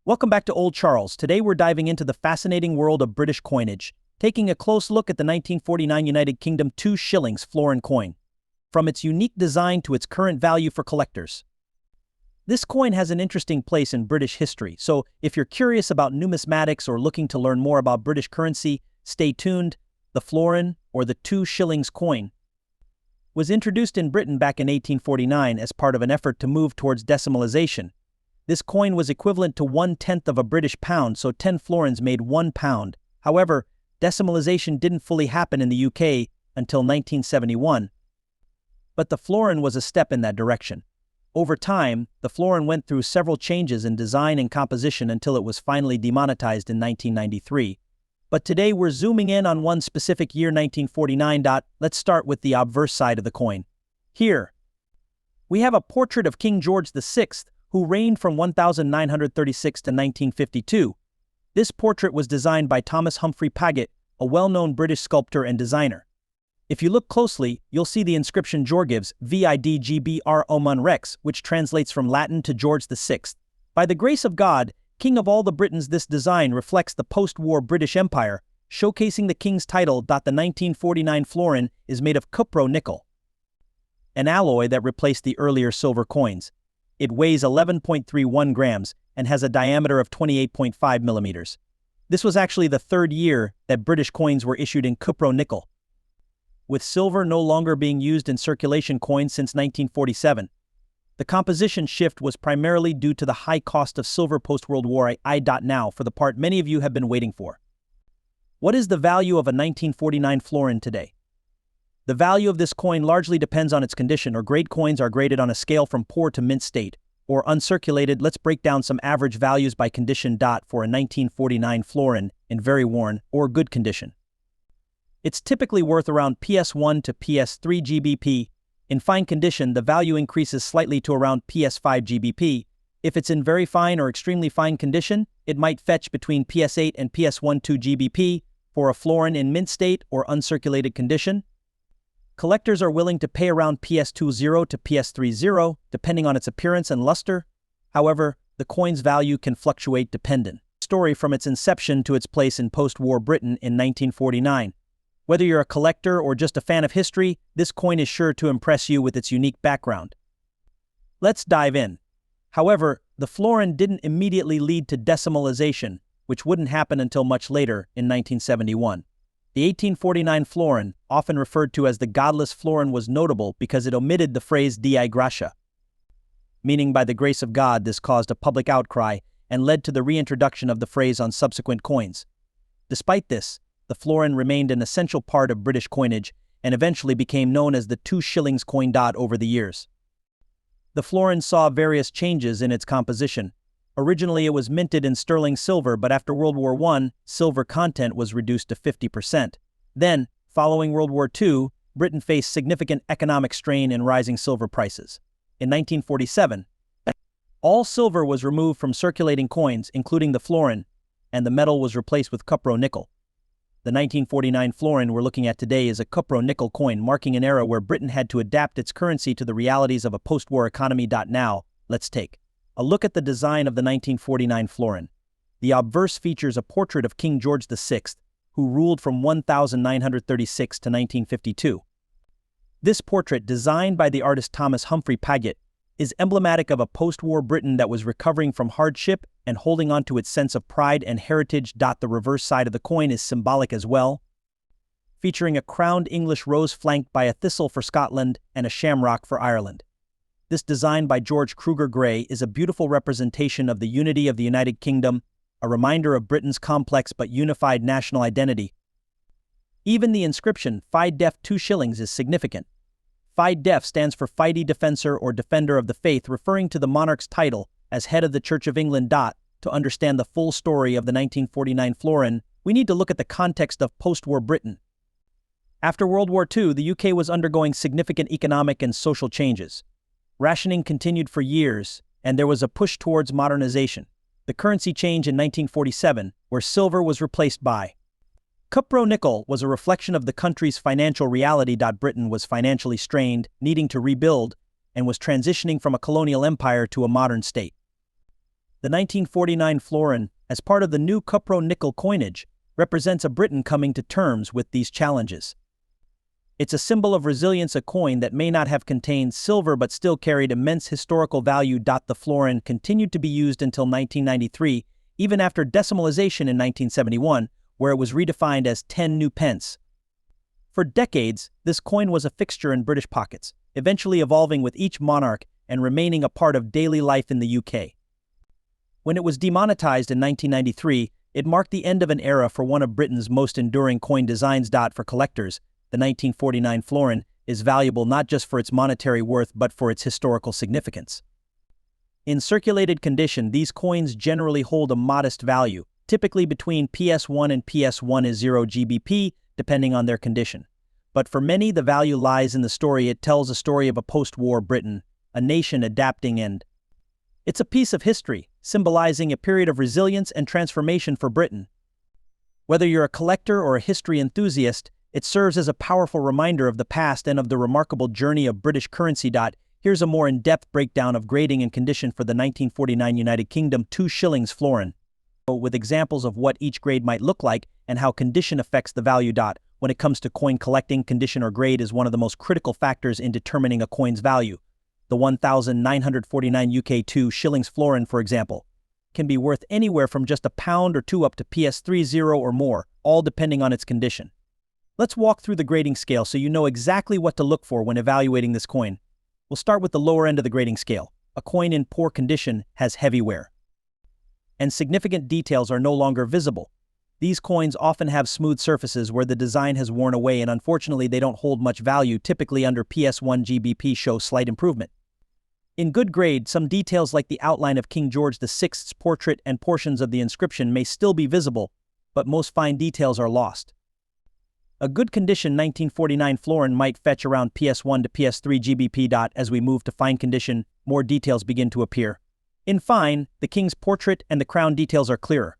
Welcome back to Old Charles. Today we're diving into the fascinating world of British coinage, taking a close look at the 1949 United Kingdom 2 shillings Florin coin, from its unique design to its current value for collectors. This coin has an interesting place in British history, so if you're curious about numismatics or looking to learn more about British currency, stay tuned. The Florin, or the 2 shillings coin, was introduced in Britain back in 1849 as part of an effort to move towards decimalization. This coin was equivalent to 1/10 of a British pound, so 10 florins made 1 pound. However, decimalization didn't fully happen in the UK until 1971. But the florin was a step in that direction. Over time, the florin went through several changes in design and composition until it was finally demonetized in 1993. But today we're zooming in on one specific year, 1949. Let's start with the obverse side of the coin. Here, we have a portrait of King George VI, who reigned from 1936 to 1952. This portrait was designed by Thomas Humphrey Paget, a well-known British sculptor and designer. If you look closely, you'll see the inscription Georgives Vidgbr Omun Rex, which translates from Latin to George VI. By the grace of God, King of all the Britons. This design reflects the post-war British Empire, showcasing the king's title. The 1949 florin is made of cupro nickel, an alloy that replaced the earlier silver coins. It weighs 11.31 grams and has a diameter of 28.5 millimeters. This was actually the third year that British coins were issued in cupro nickel, with silver no longer being used in circulation coins since 1947. The composition shift was primarily due to the high cost of silver post-World War. Now for the part many of you have been waiting for. What is the value of a 1949 florin today? The value of this coin largely depends on its condition, or grade coins are graded on a scale from poor to mint state, or uncirculated. Let's break down some average values by condition. For a 1949 florin in very worn or good condition, it's typically worth around PS1 to PS3 GBP. In fine condition, the value increases slightly to around PS5 GBP. If it's in very fine or extremely fine condition, it might fetch between PS8 and PS12 GBP. For a florin in mint state or uncirculated condition, collectors are willing to pay around PS20 to PS30, depending on its appearance and luster. However, the coin's value can fluctuate dependent. Story from its inception to its place in post-war Britain in 1949. Whether you're a collector or just a fan of history, this coin is sure to impress you with its unique background. Let's dive in. However, the florin didn't immediately lead to decimalization, which wouldn't happen until much later in 1971. The 1849 florin, often referred to as the godless florin, was notable because it omitted the phrase Dei Gratia, meaning by the grace of God. This caused a public outcry and led to the reintroduction of the phrase on subsequent coins. Despite this, the florin remained an essential part of British coinage and eventually became known as the 2 shillings coin. Over the years, the florin saw various changes in its composition. Originally it was minted in sterling silver, but after World War I, silver content was reduced to 50%. Then, following World War II, Britain faced significant economic strain and rising silver prices. In 1947, all silver was removed from circulating coins, including the florin, and the metal was replaced with cupro nickel. The 1949 florin we're looking at today is a cupro nickel coin, marking an era where Britain had to adapt its currency to the realities of a post-war economy. Now, let's take a look at the design of the 1949 florin. The obverse features a portrait of King George VI, who ruled from 1936 to 1952. This portrait, designed by the artist Thomas Humphrey Paget, is emblematic of a post-war Britain that was recovering from hardship and holding on to its sense of pride and heritage. The reverse side of the coin is symbolic as well, featuring a crowned English rose flanked by a thistle for Scotland and a shamrock for Ireland. This design by George Kruger Gray is a beautiful representation of the unity of the United Kingdom, a reminder of Britain's complex but unified national identity. Even the inscription Fide 2 shillings is significant. Fide stands for Fide Defensor or Defender of the Faith, referring to the monarch's title as head of the Church of England. To understand the full story of the 1949 florin, we need to look at the context of post-war Britain. After World War II, the UK was undergoing significant economic and social changes. Rationing continued for years, and there was a push towards modernization. The currency change in 1947, where silver was replaced by cupro nickel, was a reflection of the country's financial reality. Britain was financially strained, needing to rebuild, and was transitioning from a colonial empire to a modern state. The 1949 florin, as part of the new cupro-nickel coinage, represents a Britain coming to terms with these challenges. It's a symbol of resilience, a coin that may not have contained silver but still carried immense historical value. The florin continued to be used until 1993, even after decimalization in 1971, where it was redefined as 10 new pence. For decades, this coin was a fixture in British pockets, eventually evolving with each monarch and remaining a part of daily life in the UK. When it was demonetized in 1993, it marked the end of an era for one of Britain's most enduring coin designs. For collectors, the 1949 florin is valuable not just for its monetary worth but for its historical significance. In circulated condition, these coins generally hold a modest value, typically between PS1 and PS1 is 0 GBP, depending on their condition. But for many, the value lies in the story. It tells a story of a post-war Britain, a nation adapting, and it's a piece of history, symbolizing a period of resilience and transformation for Britain. Whether you're a collector or a history enthusiast, it serves as a powerful reminder of the past and of the remarkable journey of British currency. Here's a more in-depth breakdown of grading and condition for the 1949 United Kingdom 2 shillings florin, with examples of what each grade might look like and how condition affects the value. When it comes to coin collecting, condition or grade is one of the most critical factors in determining a coin's value. The 1949 UK 2 shillings florin, for example, can be worth anywhere from just £1 or 2 up to PS30 or more, all depending on its condition. Let's walk through the grading scale so you know exactly what to look for when evaluating this coin. We'll start with the lower end of the grading scale. A coin in poor condition has heavy wear, and significant details are no longer visible. These coins often have smooth surfaces where the design has worn away, and unfortunately they don't hold much value. Typically under PS1 GBP show slight improvement. In good grade, some details like the outline of King George VI's portrait and portions of the inscription may still be visible, but most fine details are lost. A good condition 1949 florin might fetch around PS1 to PS3 GBP. As we move to fine condition, more details begin to appear. In fine, the king's portrait and the crown details are clearer,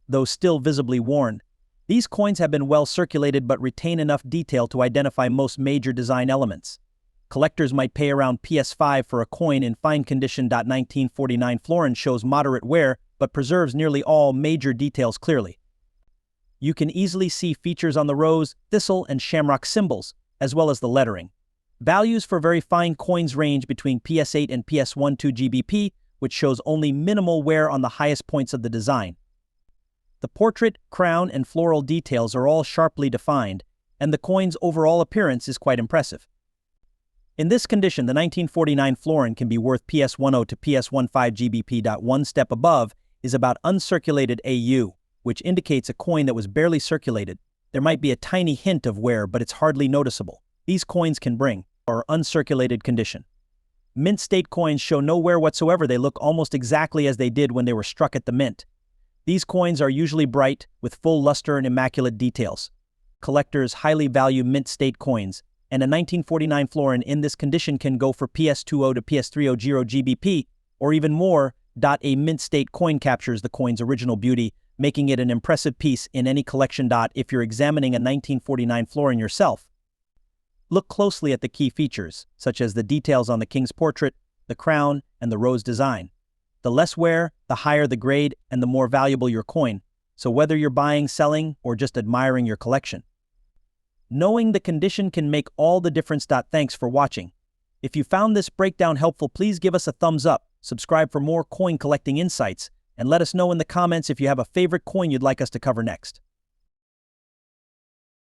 though still visibly worn. These coins have been well circulated but retain enough detail to identify most major design elements. Collectors might pay around PS5 for a coin in fine condition. 1949 florin shows moderate wear but preserves nearly all major details clearly. You can easily see features on the rose, thistle, and shamrock symbols, as well as the lettering. Values for very fine coins range between PS8 and PS1 2 GBP, which shows only minimal wear on the highest points of the design. The portrait, crown, and floral details are all sharply defined, and the coin's overall appearance is quite impressive. In this condition, the 1949 florin can be worth PS10 to PS15 GBP. One step above is about uncirculated AU, which indicates a coin that was barely circulated. There might be a tiny hint of wear, but it's hardly noticeable. These coins can bring or uncirculated condition. Mint state coins show no wear whatsoever. They look almost exactly as they did when they were struck at the mint. These coins are usually bright, with full luster and immaculate details. Collectors highly value mint state coins, and a 1949 florin in this condition can go for PS20 to PS30 GBP, or even more. A mint state coin captures the coin's original beauty, making it an impressive piece in any collection. If you're examining a 1949 florin yourself, look closely at the key features, such as the details on the king's portrait, the crown, and the rose design. The less wear, the higher the grade, and the more valuable your coin. So whether you're buying, selling, or just admiring your collection, knowing the condition can make all the difference. Thanks for watching. If you found this breakdown helpful, please give us a thumbs up, subscribe for more coin collecting insights, and let us know in the comments if you have a favorite coin you'd like us to cover next.